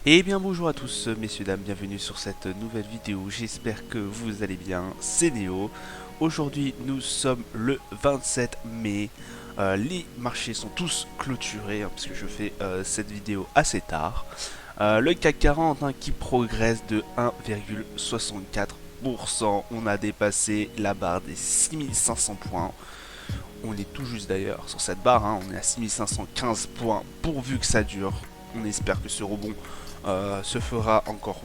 Et bien bonjour à tous messieurs dames, bienvenue sur cette nouvelle vidéo, j'espère que vous allez bien, c'est Néo. Aujourd'hui nous sommes le 27 mai, les marchés sont tous clôturés hein, parce que je fais cette vidéo assez tard. Le CAC 40 hein, qui progresse de 1,64%, on a dépassé la barre des 6500 points. On est tout juste d'ailleurs sur cette barre, hein, on est à 6515 points pourvu que ça dure. On espère que ce rebond se fera encore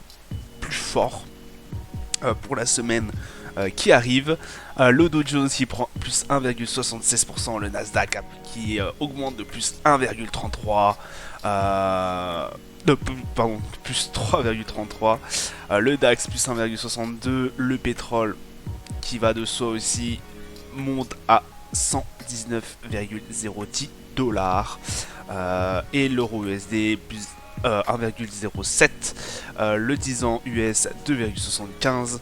plus fort pour la semaine qui arrive. Le Dow Jones qui prend plus 1,76%, le Nasdaq qui augmente de plus 1,33%. Pardon, plus 3,33. Le DAX plus 1,62. Le pétrole qui va de soi aussi monte à 119,010 dollars. Et l'euro USD plus 1,07. Le 10 ans US 2,75.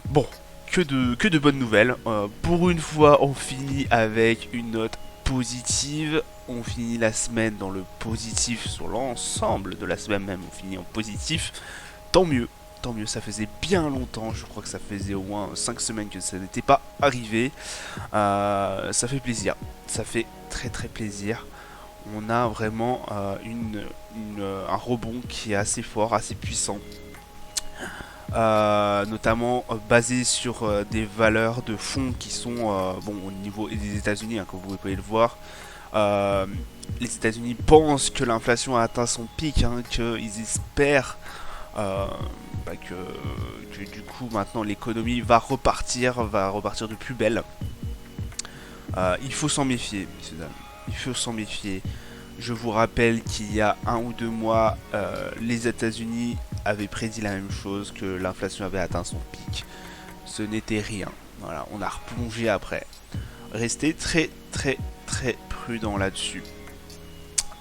Bon, que de bonnes nouvelles. Pour une fois, on finit avec une note positive. On finit la semaine dans le positif sur l'ensemble de la semaine même. On finit en positif. Tant mieux. Tant mieux, ça faisait bien longtemps, je crois que ça faisait au moins 5 semaines que ça n'était pas arrivé. Ça fait plaisir, ça fait très très plaisir. On a vraiment un rebond qui est assez fort, assez puissant. Notamment basé sur des valeurs de fonds qui sont bon, au niveau des États-Unis, hein, comme vous pouvez le voir. Euh, les États-Unis pensent que l'inflation a atteint son pic, hein, qu'ils espèrent euh, que du coup maintenant l'économie va repartir de plus belle. Il faut s'en méfier, messieurs dames. Il faut s'en méfier. Je vous rappelle qu'il y a 1 ou 2 mois, les États-Unis avaient prédit la même chose, que l'inflation avait atteint son pic. Ce n'était rien. Voilà, on a replongé après. Restez très très très prudent là-dessus.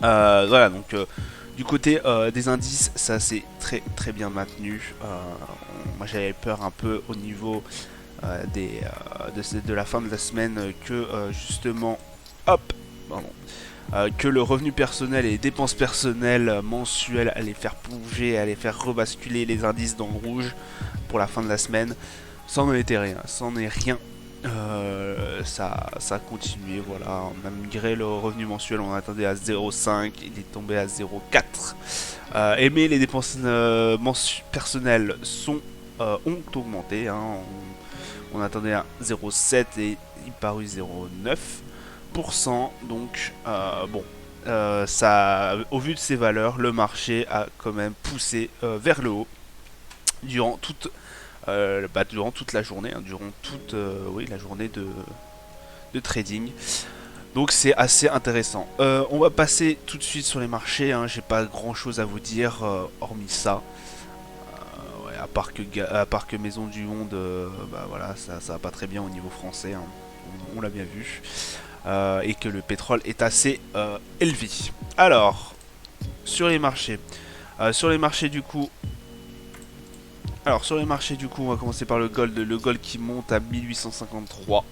Voilà, donc du côté des indices, ça s'est très très bien maintenu. Moi j'avais peur un peu au niveau de la fin de la semaine que justement, hop, pardon, que le revenu personnel et les dépenses personnelles mensuelles allaient faire plonger, allaient faire rebasculer les indices dans le rouge pour la fin de la semaine. Ça n'en était rien, ça n'en est rien. Ça a continué, voilà. Malgré le revenu mensuel, on attendait à 0,5, il est tombé à 0,4. Mais les dépenses personnelles ont augmenté. Hein. On attendait à 0,7 et il parut 0,9%. Donc, bon, au vu de ces valeurs, le marché a quand même poussé vers le haut durant durant toute la journée, hein, durant toute oui, la journée de trading. Donc c'est assez intéressant. On va passer tout de suite sur les marchés. Hein. J'ai pas grand chose à vous dire hormis ça. Ouais, à part que Maison du Monde, bah voilà, ça va pas très bien au niveau français. Hein. On l'a bien vu. Et que le pétrole est assez élevé. Alors, sur les marchés. Sur les marchés du coup, on va commencer par le gold. Le gold qui monte à 1853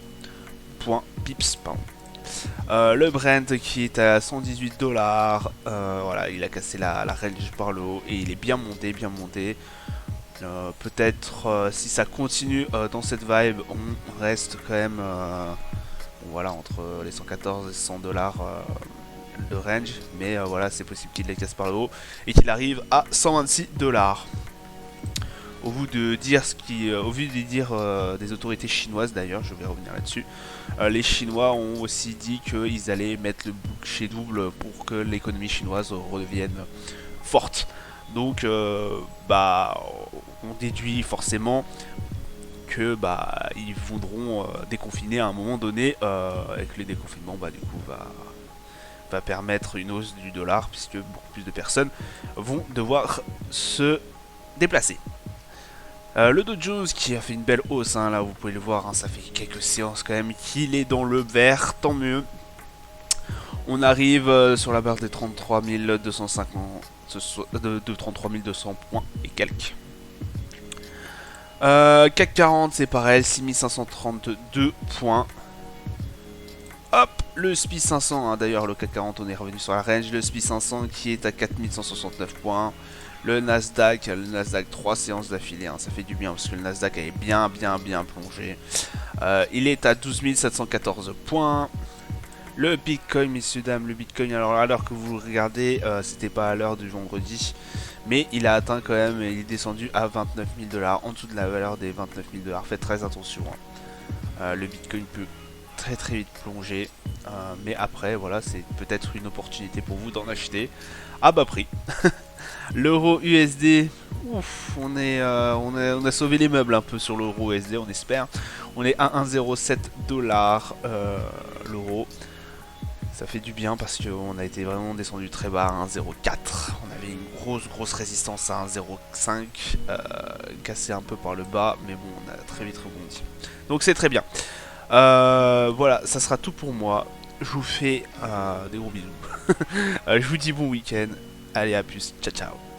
points pips, pardon. Le Brent qui est à 118 dollars. Voilà, il a cassé la range par le haut et il est bien monté, bien monté. Peut-être si ça continue dans cette vibe, on reste quand même bon, voilà, entre les 114 et 100 dollars de range. Mais voilà, c'est possible qu'il les casse par le haut et qu'il arrive à 126 dollars. Au vu des dires des autorités chinoises d'ailleurs, je vais revenir là-dessus, les Chinois ont aussi dit qu'ils allaient mettre le boucher double pour que l'économie chinoise redevienne forte. Donc, bah, on déduit forcément que bah, ils voudront déconfiner à un moment donné, et que le déconfinement bah, du coup va permettre une hausse du dollar puisque beaucoup plus de personnes vont devoir se déplacer. Le Dow Jones qui a fait une belle hausse, hein, là vous pouvez le voir, hein, ça fait quelques séances quand même qu'il est dans le vert, tant mieux. On arrive sur la barre des 33 250, de 33 200 points et quelques. CAC 40 c'est pareil, 6532 points. Hop, Le SPI 500, hein, d'ailleurs le CAC 40 on est revenu sur la range, le SPI 500 qui est à 4169 points. Le Nasdaq 3 séances d'affilée, hein, ça fait du bien parce que le Nasdaq est bien plongé. Il est à 12 714 points. Le Bitcoin, messieurs dames, le Bitcoin, alors à l'heure que vous le regardez, c'était pas à l'heure du vendredi, mais il a atteint quand même, il est descendu à 29 000 $, en dessous de la valeur des 29 000 $. Faites très attention, hein. Le Bitcoin peut très vite plonger, mais après, voilà, c'est peut-être une opportunité pour vous d'en acheter à bas prix. L'euro USD, ouf, on a sauvé les meubles un peu sur l'euro USD, on espère. On est à 1,07 $ l'euro. Ça fait du bien parce qu'on a été vraiment descendu très bas à 1,04. On avait une grosse résistance à 1,05, cassé un peu par le bas, mais bon, on a très vite rebondi. Donc c'est très bien. Voilà, ça sera tout pour moi. Je vous fais des gros bisous. Je vous dis bon week-end. Allez, à plus. Ciao, ciao.